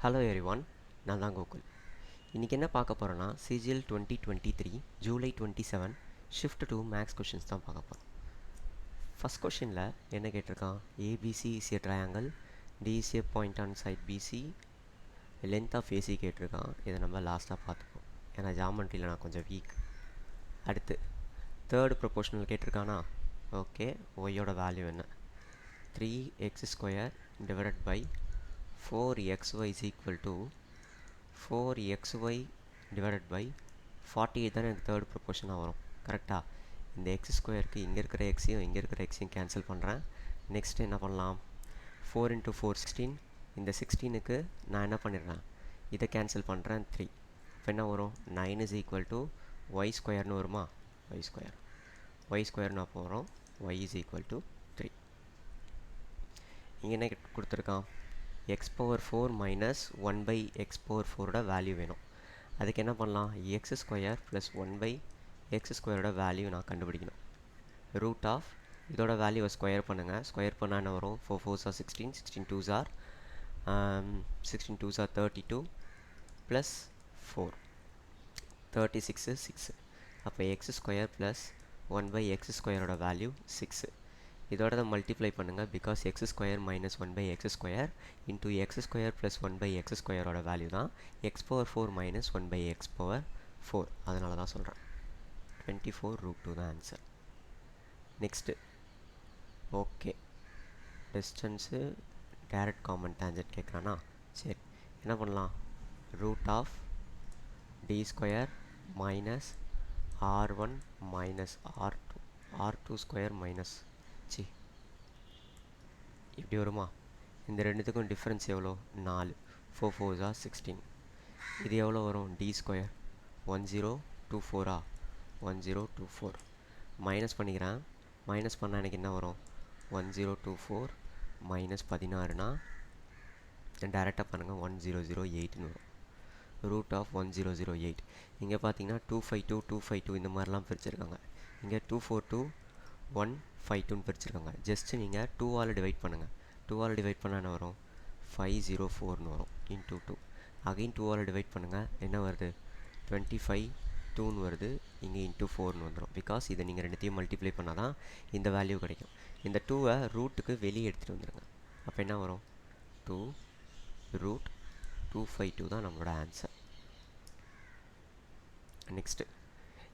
Hello everyone, நான் தான் கோகுல். இன்றைக்கி என்ன பார்க்க போகிறோன்னா CGL 2023 July 27 shift 2 maths questions தான் பார்க்க போகிறோம். ஃபஸ்ட் கொஷினில் என்ன கேட்டிருக்கான்? ABC is a triangle, D is a point on side BC, length of AC கேட்டிருக்கான். இதை நம்ம லாஸ்ட்டாக பார்த்துப்போம், ஏன்னா ஜாமெண்ட்ரியில் நான் கொஞ்சம் வீக். அடுத்து தேர்டு ப்ரொபோஷனல் கேட்டிருக்கானா? ஓகே, ஒய்யோட வேல்யூ என்ன? 3x² divided by 4xy is equal to 4xy divided by 48 தான் எனக்கு தேர்ட் ப்ரொபோஷனாக வரும். கரெக்டாக இந்த x²க்கு இங்கே இருக்கிற எக்ஸையும் இங்கே இருக்கிற எக்ஸையும் கேன்சல் பண்ணுறேன். நெக்ஸ்ட் என்ன பண்ணலாம்? 4 × 4 16. இந்த 16க்கு நான் என்ன பண்ணிடுறேன்? இதை கேன்சல் பண்ணுறேன் 3. இப்போ என்ன வரும்? 9 is equal to y² வருமா? y² நான் போகிறோம். y is equal to 3. இங்கே என்ன கொடுத்துருக்கான்? x⁴ minus 1/x⁴ வேல்யூ வேணும். அதுக்கு என்ன பண்ணலாம்? x² + 1/x² வேல்யூ நான் கண்டுபிடிக்கணும். ரூட் ஆஃப் இதோட வேல்யூவை ஸ்கொயர் பண்ணுங்கள். ஸ்கொயர் பண்ணால் என்ன வரும்? 4 4s are 16, 16 2s are 32 + 4 36 6. அப்போ x² + 1/x² வேல்யூ 6. இதோட தான் மல்டிப்ளை பண்ணுங்கள். Because x² - 1/x² into x² + 1/x² value தான் x⁴ - 1/x⁴. அதனால தான் சொல்கிறேன். 24√2 தான் answer. Next okay, distance direct common tangent கேட்குறானா? சரி, என்ன பண்ணலாம்? Root of d² minus r1 minus r2² minus இப்படி வருமா? இந்த ரெண்டுத்துக்கும் டிஃப்ரென்ஸ் எவ்வளோ? 4. 4 4s are 16. இது எவ்வளோ வரும்? d². 1024 1024 மைனஸ் பண்ணிக்கிறேன். மைனஸ் பண்ணால் எனக்கு என்ன வரும்? 1024 மைனஸ் 16னா டேரெக்டாக பண்ணுங்கள், 1008ன்னு வரும். Root of 1008. இங்கே பார்த்தீங்கன்னா 252 252 இந்த மாதிரிலாம் பிரிச்சுருக்காங்க. இங்கே 242 152ன்னு பிரிச்சுருக்காங்க. ஜஸ்ட்டு நீங்கள் 2ஆல் டிவைட் பண்ணுங்கள். 2ஆல் டிவைட் பண்ணால் என்ன வரும்? 504ன்னு வரும். இன்ட்டு 2 அகைன் 2ஆல் டிவைட் பண்ணுங்கள். என்ன வருது? 25 2ன்னு வருது. இங்கே இன்ட்டு 4ன்னு வந்துடும். பிகாஸ் இதை நீங்கள் ரெண்டுத்தையும் மல்டிப்ளை பண்ணால் தான் இந்த வேல்யூ கிடைக்கும். இந்த 2வை ரூட்டுக்கு வெளியே எடுத்துகிட்டு வந்துடுங்க. அப்போ என்ன வரும்? 2√252 தான் நம்மளோட ஆன்சர். நெக்ஸ்ட்டு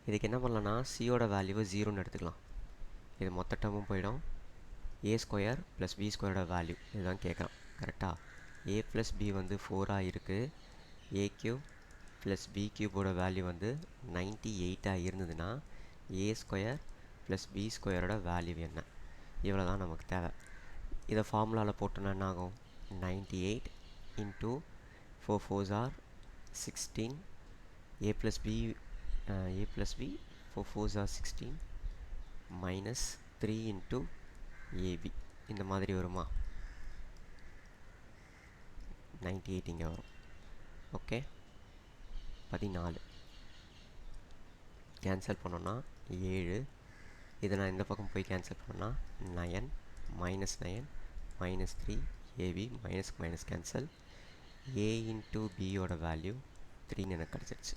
இதுக்கு என்ன பண்ணலான்னா, சியோட வேல்யூவை 0ன்னு எடுத்துக்கலாம். இது மொத்த டேர்மும் போயிடும். a² + b² வேல்யூ இதுதான் கேட்குறான். கரெக்டாக a + b வந்து 4ஆக இருக்குது. a³ + b³ வேல்யூ வந்து 98ஆக இருந்ததுன்னா a² + b² வேல்யூ என்ன? இவ்வளோ தான் நமக்கு தேவை. இதை ஃபார்முலாவில் போட்டோன்னா என்ன ஆகும்? 98 × 4 4s are 16. a + b 4 4s are 16 minus 3 × ab இந்த மாதிரி வருமா? 98 இங்கே வரும். ஓகே, 14 கேன்சல் பண்ணோன்னா 7. இதை நான் இந்த பக்கம் போய் கேன்சல் பண்ணோன்னா 9 -9 -3 ab minus cancel. a × b value 3ன்னு எனக்கு கிடச்சிருச்சு.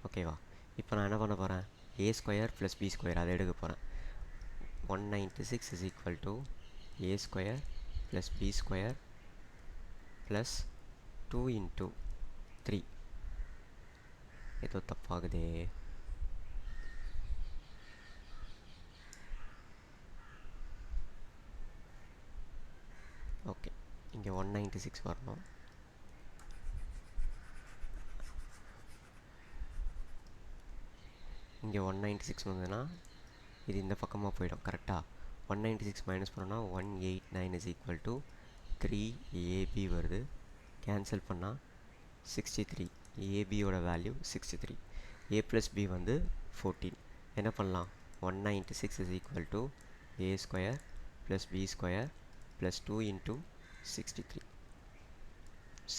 ஓகேவா? இப்போ நான் என்ன பண்ண போகிறேன்? a² + b² அதை எடுக்க போகிறேன். 196 is equal to a² + b² plus 2 × 3. ஏதோ தப்பாகுதே. ஓகே, இங்கே 196 வரணும். இங்கே 196 வந்ததுன்னா இது இந்த பக்கமாக போயிடும். கரெக்டாக 196 மைனஸ் பண்ணோன்னா 189 is equal to 3ab வருது. கேன்சல் பண்ணால் 63. ab value 63. a + b வந்து 14. என்ன பண்ணலாம்? 196 is equal to a² + b² plus 2 × 63.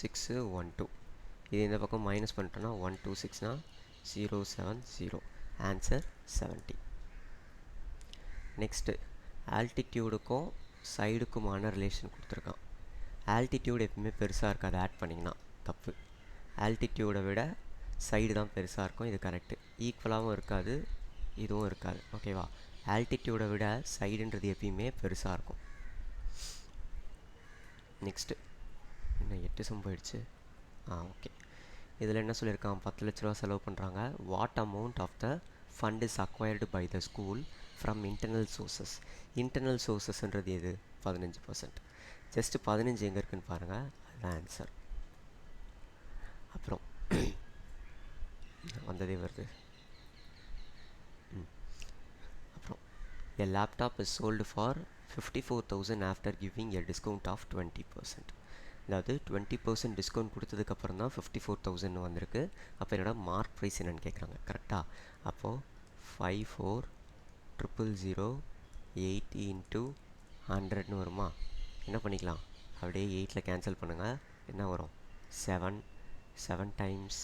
6 1 2. இது இந்த பக்கம் மைனஸ் பண்ணிட்டோன்னா 126னா 070. ஆன்சர் 70. நெக்ஸ்ட்டு ஆல்டிடியூடுக்கும் சைடுக்குமான ரிலேஷன் கொடுத்துருக்கான். ஆல்டிடியூட் எப்பவுமே பெருசாக இருக்காது ஆட் பண்ணிங்கன்னா. தப்பு. ஆல்டிடியூடை விட சைடு தான் பெருசாக இருக்கும், இது கரெக்டு. ஈக்குவலாகவும் இருக்காது, இதுவும் இருக்காது. ஓகேவா? ஆல்டிடியூடை விட சைடுன்றது எப்பயுமே பெருசாக இருக்கும். நெக்ஸ்ட்டு இன்னும் 8 சம் போயிடுச்சு. ஓகே. இதில் என்ன சொல்லியிருக்கான், 10 லட்ச ரூபா செலவு பண்ணுறாங்க. What amount of the fund is acquired by the school from internal sources. Internal சோர்சஸ்ன்றது எது? 15%. ஜஸ்ட்டு 15 எங்கே இருக்குன்னு பாருங்கள், அதுதான் ஆன்சர். அப்புறம் வந்ததே வருது. அப்புறம் a laptop is sold for 54,000 after giving a discount of 20%. அதாவது 20% டிஸ்கவுண்ட் கொடுத்ததுக்கப்புறம் தான் 54,000 வந்திருக்கு. அப்போ என்னோட மார்க் ப்ரைஸ் என்னென்னு கேட்குறாங்க. கரெக்டாக? அப்போது 54,000 80 இன்ட்டு 100ன்னு வருமா? என்ன பண்ணிக்கலாம், அப்படியே 8ல் கேன்சல் பண்ணுங்கள். என்ன வரும்? 7 டைம்ஸ்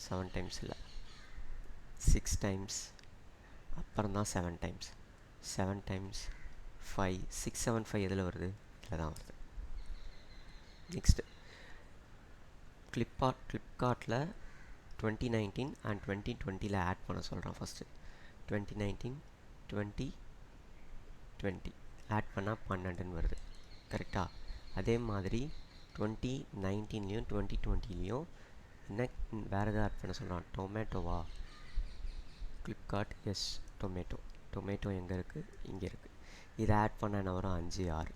7 டைம்ஸ் இல்லை 6 டைம்ஸ், அப்புறம் தான் 7 டைம்ஸ் 7 டைம்ஸ் 5 675 எதில் வருது? இதில் தான் வருது. நெக்ஸ்ட்டு ஃப்ளிப்கார்ட்டில் 2019 அண்ட் 2020 ஆட் பண்ண சொல்கிறான். ஃபஸ்ட்டு 2019 2020 ஆட் பண்ணால் 12ன்னு வருது. கரெக்டாக? அதே மாதிரி 2019லேயும் 2020லேயும் என்ன வேறு எதாவது ஆட் பண்ண சொல்கிறான்? டொமேட்டோவா? ஃப்ளிப்கார்ட், எஸ், டொமேட்டோ எங்கே இருக்குது? இங்கே இருக்குது. இதை ஆட் பண்ண என்ன வரும்? 5 6.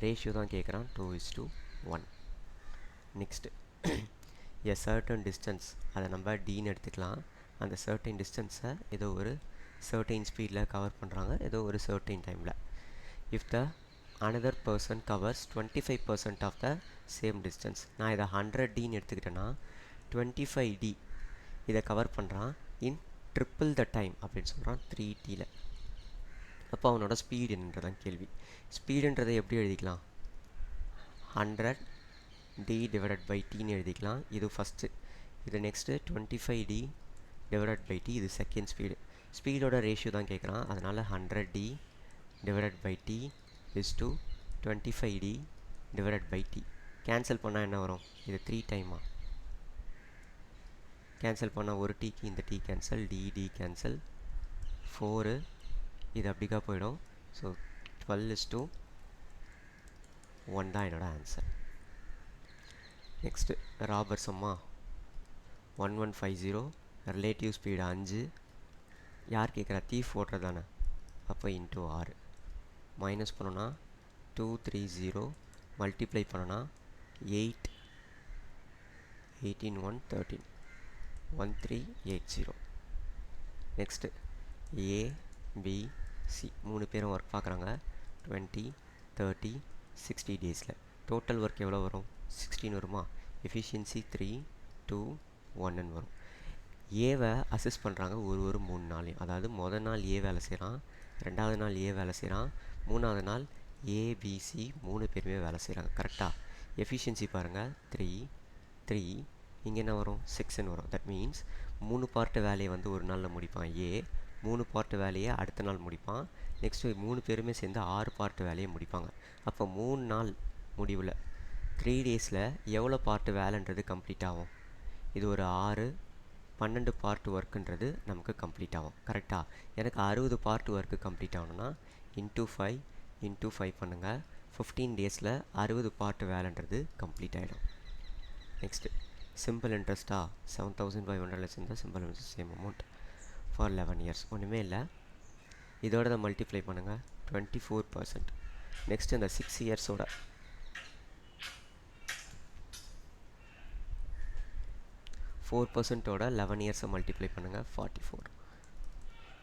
ரேஷியோ தான் கேட்குறான், 2:1. நெக்ஸ்ட்டு எ சர்டன் டிஸ்டன்ஸ், அதை நம்ம டீன்னு எடுத்துக்கலாம். அந்த சர்டன் டிஸ்டன்ஸை ஏதோ ஒரு சர்டன் ஸ்பீடில் கவர் பண்ணுறாங்க, ஏதோ ஒரு சர்டன் டைமில். If the another person covers 25% of the same distance. நான் இதை 100Dன்னு எடுத்துக்கிட்டேன்னா 25D இதை கவர் பண்ணுறான் இன் ட்ரிப்பிள் த டைம் அப்படின்னு சொல்கிறான் 3Tயில். அப்போ அவனோட ஸ்பீடு என்னன்றதான் கேள்வி. ஸ்பீடுன்றதை எப்படி எழுதிக்கலாம்? 100D டிவைடட் பை Tன்னு எழுதிக்கலாம். இது ஃபஸ்ட்டு. இது next 25D divided by T, இது செகண்ட் ஸ்பீடு. ஸ்பீடோட ரேஷியோ தான் கேட்குறான், அதனால் 100D divided by T is to 25D divided by T. Cancel பண்ணால் என்ன வரும்? இது 3 டைமா? கேன்சல் பண்ணால் ஒரு டீக்கு இந்த T கேன்சல், டி கேன்சல், 4 இது அப்படிக்கா போயிடும். ஸோ 12:1 தான் என்னோட ஆன்சர். நெக்ஸ்ட்டு ராபர்ஸ் அம்மா 1150, ரிலேட்டிவ் ஸ்பீடு 5. யார் கேட்குறா? தீஃப் ஓட்டுறது தானே. அப்போ இன்ட்டு 6 மைனஸ் பண்ணோன்னா 230, மல்டிப்ளை பண்ணோன்னா 8 18 1 13 1380. நெக்ஸ்ட்டு ABC 3 பேரும் ஒர்க் பார்க்குறாங்க 20 30 60 டேஸில். டோட்டல் ஒர்க் எவ்வளோ வரும்? 16 வருமா? எஃபிஷியன்சி 3 2 1ன்னு வரும். ஏவை அசஸ் பண்ணுறாங்க ஒரு 3 நாளையும். அதாவது மொதல் நாள் ஏ வேலை செய்கிறான், ரெண்டாவது நாள் ஏ வேலை செய்கிறான், மூணாவது நாள் ஏபிசி 3 பேருமே வேலை செய்கிறாங்க. கரெக்டாக? எஃபிஷியன்சி பாருங்கள் 3 இங்கே என்ன வரும்? 6ன்னு வரும். தட் மீன்ஸ் 3 பார்ட்டு வேலையை வந்து ஒரு நாளில் முடிப்பான் ஏ, 3 பார்ட்டு வேலையை அடுத்த நாள் முடிப்பான். நெக்ஸ்ட்டு 3 பேருமே சேர்ந்து 6 பார்ட்டு வேலையை முடிப்பாங்க. அப்போ 3 நாள் முடிவில் 3 டேஸில் எவ்வளோ பார்ட்டு வேலைன்றது கம்ப்ளீட் ஆகும்? இது ஒரு 6 12 பார்ட் ஒர்க்குன்றது நமக்கு கம்ப்ளீட் ஆகும். கரெக்டாக? எனக்கு 60 பார்ட் ஒர்க்கு கம்ப்ளீட் ஆகணும்னா இன்ட்டு 5 பண்ணுங்கள். 15 டேஸில் 60 பார்ட் வேலைன்றது கம்ப்ளீட் ஆகிடும். நெக்ஸ்ட்டு சிம்பிள் இன்ட்ரெஸ்ட்டாக 7500 இருந்தால் simple interest same amount for 11 years. ஒன்றுமே இல்லை, இதோட தான் மல்டிப்ளை பண்ணுங்கள் 24%. நெக்ஸ்ட் இந்த 6 இயர்ஸோட 4%ஓட 11 இயர்ஸை மல்டிப்ளை பண்ணுங்கள் 44.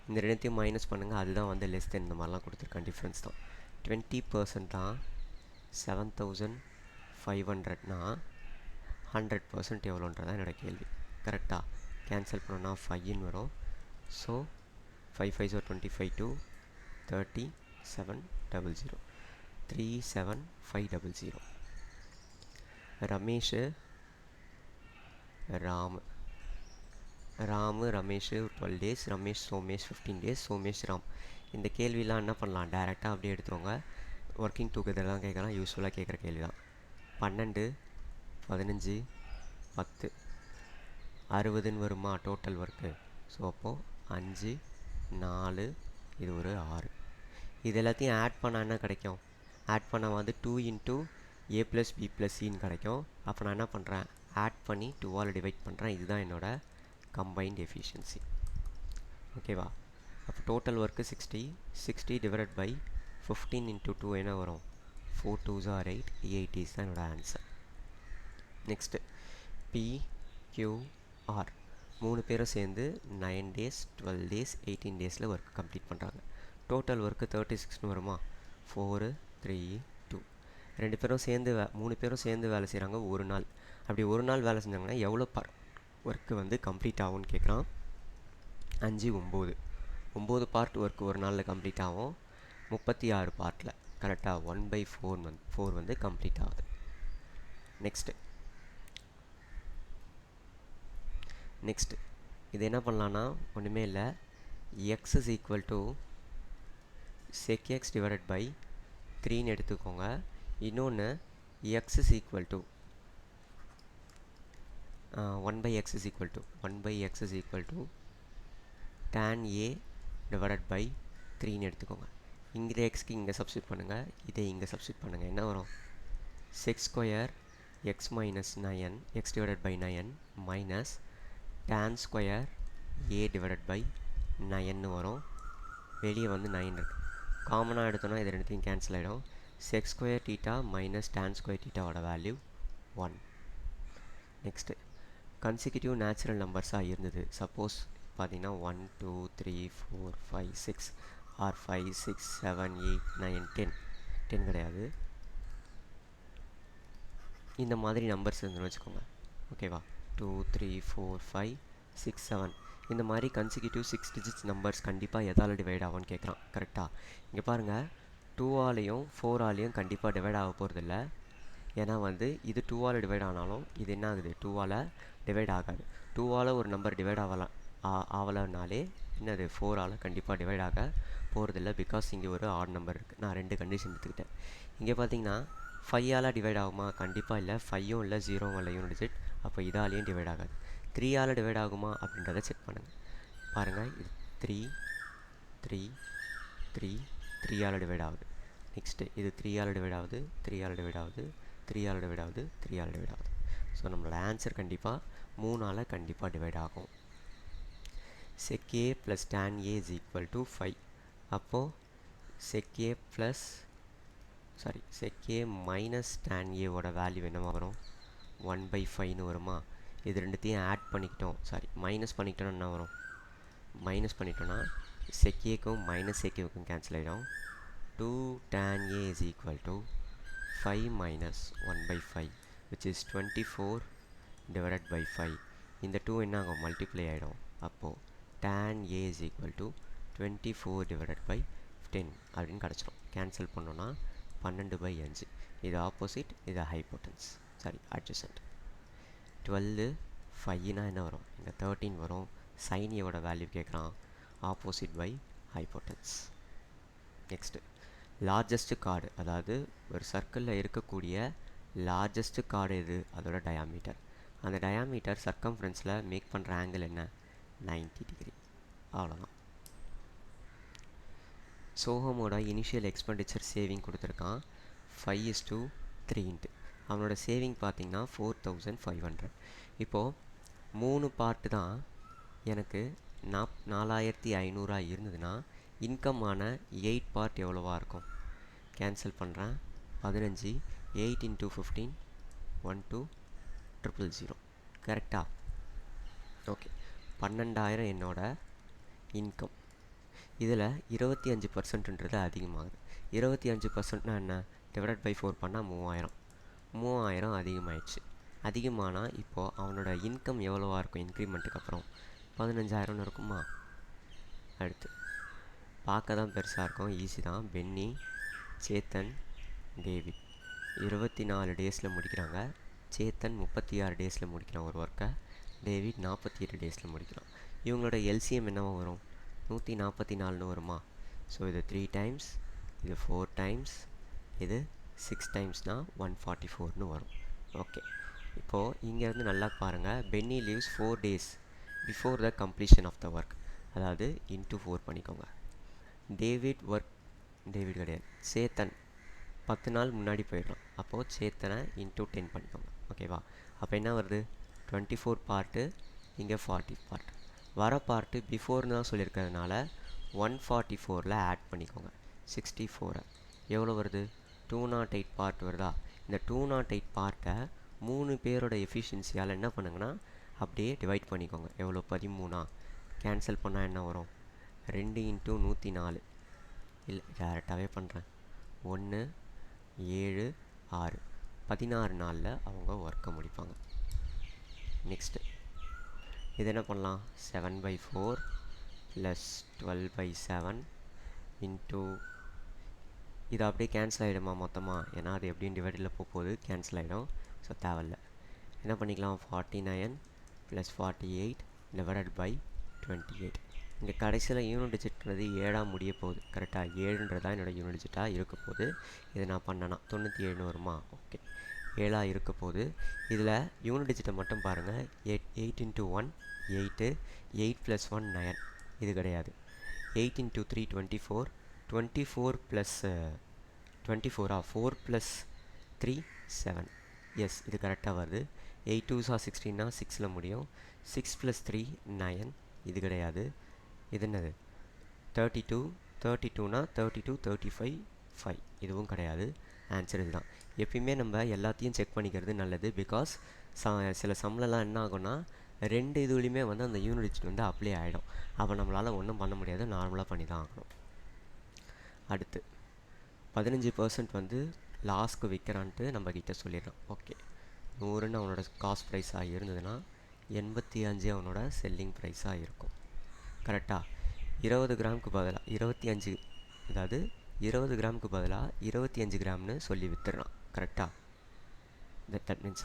இந்த ரெண்டுத்தையும் மைனஸ் பண்ணுங்கள், அதுதான் வந்து லெஸ் தென் இந்த மாதிரிலாம் கொடுத்துருக்கான். டிஃப்ரென்ஸ் தான் 20% தான் 7500னா 100% எவ்வளோன்றதான் என்னோடய கேள்வி. கரெக்டாக? கேன்சல் பண்ணோன்னா 5ன்னு வரும். So 5 5 25 2 3700 37500. Ramesh Ramu Ramesh 12 days, Ramesh Somesh 15 days, Somesh Ram. இந்த கேள்விலாம் என்ன பண்ணலாம்? டேரெக்டாக அப்படியே எடுத்துவாங்க. ஒர்க்கிங் டுகெதர் தான் கேட்குறான், யூஸ்ஃபுல்லாக கேட்குற கேள்வி தான். 12 15 10 60ன்னு வருமா டோட்டல் ஒர்க்கு. ஸோ அப்போது 5 4 இது ஒரு 6. இது எல்லாத்தையும் ஆட் பண்ணால் என்ன கிடைக்கும்? ஆட் பண்ண வந்து 2 இன்ட்டு a + b + cன்னு கிடைக்கும். அப்போ நான் என்ன பண்ணுறேன், ஆட் பண்ணி 2ஆல் டிவைட் பண்ணுறேன். இதுதான் என்னோட கம்பைன்ட் எஃபிஷியன்சி. ஓகேவா? அப்போ total work 60 divided by 15 into 2 என்ன வரும்? 4 2s are 8, 8 is தான் என்னோட ஆன்சர். நெக்ஸ்ட்டு PQR 3 பேரும் சேர்ந்து 9 days 12 days 18 டேஸில் ஒர்க் கம்ப்ளீட் பண்ணுறாங்க. டோட்டல் ஒர்க்கு 36ன்னு வருமா? 4 3 2. 3 பேரும் சேர்ந்து வேலை செய்கிறாங்க ஒரு நாள். அப்படி ஒரு நாள் வேலை செஞ்சாங்கன்னா எவ்வளோ ஒர்க்கு வந்து கம்ப்ளீட் ஆகும்னு கேட்குறான். 5 9 பார்ட் ஒர்க் ஒரு நாளில் கம்ப்ளீட் ஆகும். 36 பார்ட்டில் கரெக்டாக 1/4 வந்து கம்ப்ளீட் ஆகுது. நெக்ஸ்ட்டு இது என்ன பண்ணலான்னா ஒன்றுமே இல்லை, x is equal to sec x divided by 3ன்னு எடுத்துக்கோங்க. இன்னொன்று x is equal to 1/x is equal to tan a divided by 3ன்னு எடுத்துக்கோங்க. இங்கே எக்ஸ்க்கு இங்கே சப்ஸ்டியூட் பண்ணுங்கள், இதை இங்கே சப்ஸ்டியூட் பண்ணுங்கள். என்ன வரும்? sec square x minus 9 x divided by 9 minus tan square a divided by 9ன்னு வரும். வெளியே வந்து 9 இருக்குது. காமனாக எடுத்தோன்னா இது ரெண்டுத்தையும் கேன்சல் ஆகிடும். sec square theta minus tan square thetaவோட வேல்யூ 1. நெக்ஸ்ட்டு கன்சிக்யூட்டிவ் நேச்சுரல் நம்பர்ஸாக இருந்தது. சப்போஸ் பார்த்தீங்கன்னா 1 2 3 4 5 6 or 5 6 7 8 9 10 கிடையாது. இந்த மாதிரி நம்பர்ஸ் இருந்துன்னு வச்சுக்கோங்க. ஓகேவா? 2 3 4 5 6 7 இந்த மாதிரி கன்சிக்யூட்டிவ் 6 டிஜிட்ஸ் நம்பர்ஸ் கண்டிப்பாக எதால் டிவைட் ஆகும்னு கேட்குறான். கரெக்டாக இங்கே பாருங்கள், 2ஆலையும் 4ஆலையும் கண்டிப்பாக டிவைட் ஆக போகிறதில்ல. ஏன்னா வந்து இது 2ஆல் டிவைட் ஆனாலும் இது என்ன ஆகுது? 2ஆல் டிவைட் ஆகாது. 2ஆல் ஒரு நம்பர் டிவைட் ஆகலைனாலே என்னது? 4ஆல் கண்டிப்பாக டிவைட் ஆக போகிறதில்ல. பிகாஸ் இங்கே ஒரு ஆட் நம்பர் இருக்குது. நான் 2 கண்டிஷன் எடுத்துக்கிட்டேன். இங்கே பார்த்தீங்கன்னா 5ஆல் டிவைட் ஆகுமா? கண்டிப்பாக இல்லை. 5ம் இல்லை 0வும் இல்லை யூனிட். அப்போ இதாலேயும் டிவைட் ஆகாது. 3ஆல் டிவைட் ஆகுமா அப்படின்றத செக் பண்ணுங்கள். பாருங்கள், இது 3 3 3 3ஆல் டிவைட் ஆகுது. நெக்ஸ்ட்டு இது 3ஆல் டிவைட் ஆகுது 3ஆல் டிவைட் ஆகுது 3ஆல் டிவைட் ஆகுது 3ஆல் டிவைட் ஆகுது. ஸோ நம்மளோட ஆன்சர் கண்டிப்பாக 3ஆல் கண்டிப்பாக டிவைட் ஆகும். sec a plus tan a is equal to 5. அப்போது sec a minus tan a ஓட வேல்யூ என்னவா வரும்? 1/5ன்னு வருமா? இது ரெண்டுத்தையும் ஆட் பண்ணிக்கிட்டோம், மைனஸ் பண்ணிக்கிட்டோன்னா என்ன வரும்? மைனஸ் பண்ணிட்டோன்னா sec aக்கும் மைனஸ் sec aக்கும் கேன்சல் ஆகிடும். 2 tan a is equal to 5 minus 1/5 which is 24 divided by 5. இந்த 2 என்ன ஆகும்? மல்டிப்ளை ஆகிடும். அப்போது tan a is equal to 24 divided by 10 அப்படின்னு கிடச்சிரும். கேன்சல் பண்ணோன்னா 12/5. இது ஆப்போசிட், இது ஹைப்போட்டன்ஸ், அட்ஜசன்ட். 12 5னா என்ன வரும்? இங்கே 13 வரும். sin a ஓட வேல்யூ கேட்குறான். Opposite by hypotenuse. Next largest chord, அதாவது ஒரு சர்க்கிளில் இருக்கக்கூடிய லார்ஜஸ்ட் கார்டு எது? அதோட டயாமீட்டர். அந்த டயாமீட்டர் சர்க்கம்ஃபரன்ஸில் மேக் பண்ணுற ஆங்கிள் என்ன? 90 டிகிரி. அவ்வளோதான். சோஹமோட இனிஷியல் எக்ஸ்பெண்டிச்சர் சேவிங் கொடுத்துருக்கான் 5:3. அவனோட சேவிங் பார்த்திங்கன்னா 4500. இப்போது 3 பார்ட்டு தான் எனக்கு 4500 இருந்ததுன்னா இன்கம்மான 8 பார்ட் எவ்வளோவா இருக்கும்? கேன்சல் பண்ணுறேன். 15 8 × 15 12,000. கரெக்டா? ஓகே. 12,000 என்னோட இன்கம். இதில் 25%ன்றது அதிகமாகுது. 25%னா என்ன? டிவைடட் பை 4 பண்ணால் 3000 அதிகமாகிடுச்சு. அதிகமானால் இப்போது அவனோட இன்கம் எவ்வளோவா இருக்கும்? இன்க்ரிமெண்ட்டுக்கு அப்புறம் 15,000 இருக்குமா? அடுத்து பார்க்க தான் பெருசாக இருக்கும், ஈஸி தான். பென்னி, சேத்தன், டேவிட் 24 டேஸில் முடிக்கிறாங்க. சேத்தன் 36 டேஸில் முடிக்கிறான் ஒரு ஒர்க்கை. டேவிட் 48 டேஸில் முடிக்கிறான். இவங்களோட எல்சிஎம் என்னவா வரும்? 144ன்னு வருமா? ஸோ இது 3 டைம்ஸ், இது 4 டைம்ஸ், இது 6 டைம்ஸ்னால் 144ன்னு வரும். ஓகே. இப்போது இங்கேருந்து நல்லா பாருங்கள். Penny leaves 4 days before the completion of the work, அதாவது இன்ட்டு 4 பண்ணிக்கோங்க. டேவிட் கிடையாது, சேத்தன் 10 நாள் முன்னாடி போயிடலாம். அப்போது சேத்தனை இன்ட்டு 10 பண்ணிக்கோங்க. ஓகேவா? அப்போ என்ன வருது? 24 பார்ட்டு, இங்கே 40 பார்ட். வர பார்ட்டு பிஃபோர்னு தான் சொல்லியிருக்கிறதுனால 144ல் ஆட் பண்ணிக்கோங்க 64. எவ்வளோ வருது? 208 பார்ட் வருதா? இந்த 208 பார்ட்டை 3 பேரோட எஃபிஷியன்சியால் என்ன பண்ணுங்கன்னா அப்படியே டிவைட் பண்ணிக்கோங்க. எவ்வளோ? 13. கேன்சல் பண்ணால் என்ன வரும்? 2 × 104. இல்லை, டேரெக்டாகவே பண்ணுறேன். 1 7 6 16 நாளில் அவங்க ஒர்க்கை முடிப்பாங்க. நெக்ஸ்ட்டு இது என்ன பண்ணலாம்? 7/4 + 12/7 இன்ட்டு இது அப்படியே கேன்சல் ஆகிடுமா மொத்தமாக? ஏன்னா அது எப்படியும் டிவைடில் போகும்போது கேன்சல் ஆகிடும். ஸோ தேவையில்ல. என்ன பண்ணிக்கலாம்? 49 + 48 / 28. இங்கே கடைசியில் யூனிட் டிஜிட்ன்றது 7ஆக முடிய போகுது. கரெக்டாக 7ன்றதான் என்னோடய யூனிட் டிஜிட்டாக இருக்க போகுது. இது நான் பண்ணேன்னா 97 வருமா? ஓகே, 7ஆக இருக்க போகுது. இதில் யூனிட் டிஜிட்டை மட்டும் பாருங்கள். 8 × 1 8, 8 + 1 9. இது கிடையாது. 8 × 3 24, 24 + 24 4 + 3 7. எஸ், இது கரெக்டாக வருது. 8 2s are 16னா 6ல் முடியும். 6 + 3 9. இது கிடையாது. இது என்னது? 32, 32னா 32 35 5. இதுவும் கிடையாது. ஆன்சர் இதுதான். எப்பயுமே நம்ம எல்லாத்தையும் செக் பண்ணிக்கிறது நல்லது. பிகாஸ் சில சம்லலாம் என்ன ஆகும்னா 2 இதுலேயுமே வந்து அந்த யூனிட் டிஜிட் வந்து அப்ளை ஆகிடும். அப்போ நம்மளால் ஒன்றும் பண்ண முடியாது, நார்மலாக பண்ணி தான் ஆகணும். அடுத்து 15% வந்து லாஸ்க்கு விற்கிறான்ட்டு நம்மக்கிட்ட சொல்லிடுறான். ஓகே, 100ன்னு அவனோட காஸ்ட் ப்ரைஸாக இருந்ததுன்னா 85 அவனோட செல்லிங் ப்ரைஸாக இருக்கும். கரெக்டாக 20 கிராமுக்கு பதிலாக 25, அதாவது 20 கிராமுக்கு பதிலாக 25 கிராம்னு சொல்லி விற்றுறான். கரெக்டாக தட் மீன்ஸ்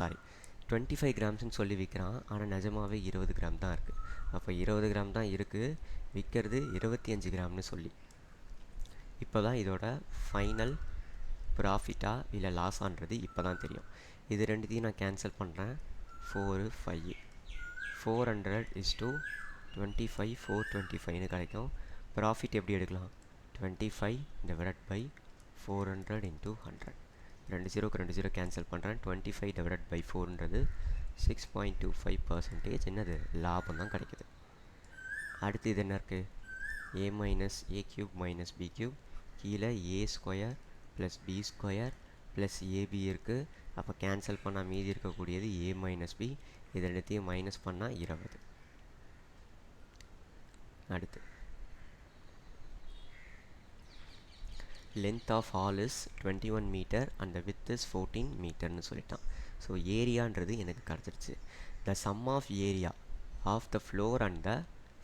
25 கிராம்ஸ்ன்னு சொல்லி விற்கிறான். ஆனால் நிஜமாகவே 20 கிராம் தான் இருக்குது. அப்போ 20 கிராம் தான் இருக்குது, விற்கிறது 25 கிராம்னு சொல்லி. இப்போ தான் இதோட ஃபைனல் ப்ராஃபிட்டா இல்லை லாஸான்றது இப்போ தான் தெரியும். இது ரெண்டுத்தையும் நான் கேன்சல் பண்ணுறேன். 4 5 400 = 25 425ன்னு கிடைக்கும். ப்ராஃபிட் எப்படி எடுக்கலாம்? 25 / 400 × 100. 2 0க்கு 2 0 கேன்சல் பண்ணுறேன். 25 / 4ன்றது 6.25% என்னது? லாபம் தான் கிடைக்குது. அடுத்து இது என்ன இருக்குது? a - a³ - b³ கீழே a² + b² + ab இருக்குது. அப்போ கேன்சல் பண்ணால் மீதி இருக்கக்கூடியது a - b. இது ரெண்டுத்தையும் மைனஸ் பண்ணால் 20. அடுத்து length of hall is 21 meter and the width is 14 meterன்னு சொல்லிட்டான். ஸோ ஏரியான்றது எனக்கு கிடச்சிருச்சு. the sum of area of the floor and the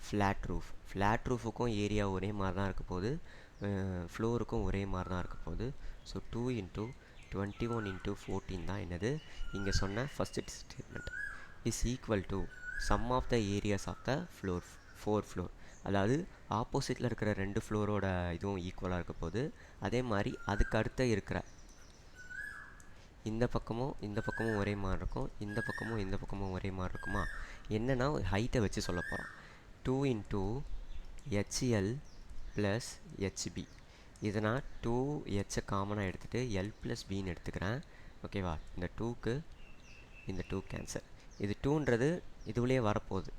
flat roof. flat roofுக்கும் ஏரியா ஒரே மாதிரி தான் இருக்க போகுது, ஃப்ளோருக்கும் ஒரே மாதிரி தான் இருக்க போகுது. ஸோ 2 × 21 × 14 தான் என்னது இங்கே சொன்ன first statement. Is equal to sum of the areas of the floor 4 floor. அதாவது ஆப்போசிட்டில் இருக்கிற 2 ஃப்ளோரோட இதுவும் ஈக்குவலாக இருக்க போகுது. அதே மாதிரி அதுக்கு அடுத்த இருக்கிற இந்த பக்கமும் ஒரே மாதிரி இருக்கும், இந்த பக்கமும் ஒரே மாதிரி இருக்குமா? என்னென்னா ஹைட்டை வச்சு சொல்ல போகிறோம். 2 × HL + HB. இதை நான் 2H காமனாக எடுத்துகிட்டு L + Bன்னு எடுத்துக்கிறேன். ஓகேவா? இந்த 2க்கு இந்த 2 கேன்சல். இது 2ன்றது இதுவுலேயே வரப்போகுது.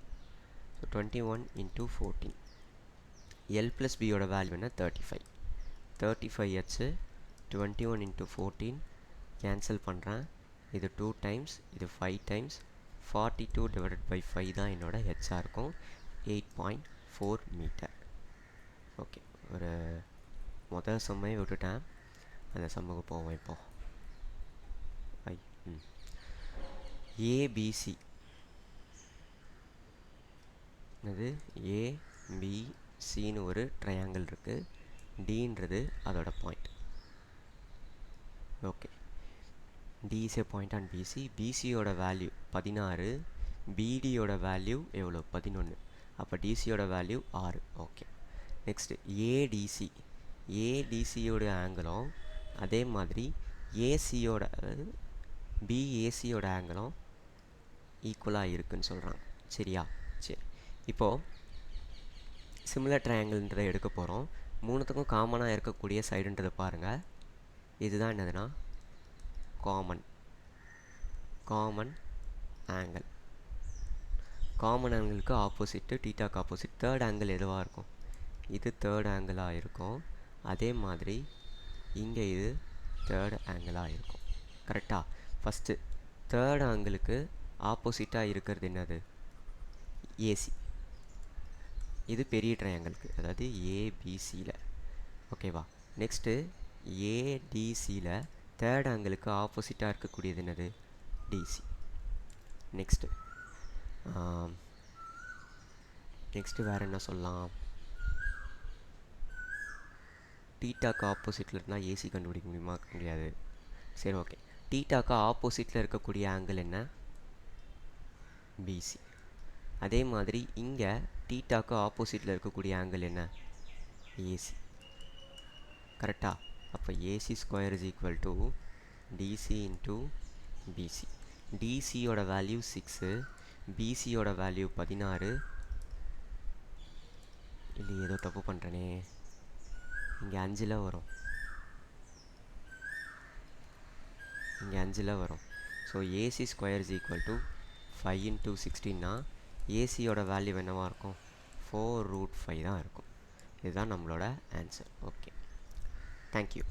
21 × 14. L + Bயோட வேல்யூ என்ன? 35. 35H 21 × 14 கேன்சல் பண்ணுறேன். இது 2 டைம்ஸ், இது 5 டைம்ஸ். 42 / 5 தான் என்னோட ஹெச்சாக இருக்கும். 8.4 மீட்டர். ஓகே, ஒரு முதல் சம்மையை விட்டுட்டேன், அந்த சம்முக்கு போவோம். இப்போ ஏபிசி அது ஏபிசின்னு ஒரு ட்ரையாங்கிள் இருக்குது. டின்றது அதோட point. Okay, D is a point on BC. பிசியோட வேல்யூ 16, பிடியோட வேல்யூ எவ்வளோ? 11. அப்போ டிசியோட வேல்யூ 6. Okay, next ADC. ஏடிசியோட ஆங்கிளும் அதே மாதிரி ஏசியோட, அதாவது பிஏசியோட ஆங்கிளும் ஈக்குவலாக இருக்குன்னு சொல்கிறாங்க. சரியா? சரி, இப்போது சிமிலர் ட்ரையாங்கிள்ன்றதை எடுக்க போகிறோம். மூணுத்துக்கும் காமனாக இருக்கக்கூடிய சைடுன்றதை பாருங்கள். இதுதான் என்னதுன்னா காமன் ஆங்கிள். காமன் ஆங்கிளுக்கு ஆப்போசிட்டு தீட்டாக்கு ஆப்போசிட் தேர்ட் ஆங்கிள் எதுவாக இருக்கும்? இது தேர்ட் ஆங்கிளாக இருக்கும். அதே மாதிரி இங்கே இது தேர்ட் ஆங்கிளாக இருக்கும். கரெக்டாக? ஃபஸ்ட்டு தேர்ட் ஆங்கிளுக்கு ஆப்போசிட்டாக இருக்கிறது என்னது? ஏசி. இது பெரிய ட்ரையாங்கிளுக்கு, அதாவது ஏபிசியில். ஓகேவா? நெக்ஸ்ட்டு ஏடிசியில் தேர்ட் ஆங்கிளுக்கு ஆப்போசிட்டாக இருக்கக்கூடியது என்னது? டிசி. நெக்ஸ்ட்டு வேறு என்ன சொல்லலாம்? டீட்டாக்கு ஆப்போசிட்டில் இருந்தால் ஏசி கண்டுபிடிக்க முடியுமா? முடியாது. சரி, ஓகே. டீட்டாக்கு ஆப்போசிட்டில் இருக்கக்கூடிய ஆங்கிள் என்ன? பிசி. அதே மாதிரி இங்கே டீட்டாக்கு ஆப்போசிட்டில் இருக்கக்கூடிய ஆங்கிள் என்ன? ஏசி. கரெக்டா? அப்போ AC square is equal to DC into BC. டிசியோட வேல்யூ 6, பிசியோட வேல்யூ 16. இல்லை, ஏதோ தப்பு பண்ணுறேனே, இங்கே 5 வரும். இங்கே 5 வரும். So AC square is equal to 5 into 16னா ஏசியோட வேல்யூ என்னவாக இருக்கும்? 4√5 தான் இருக்கும். இதுதான் நம்மளோட ஆன்சர். Okay, thank you.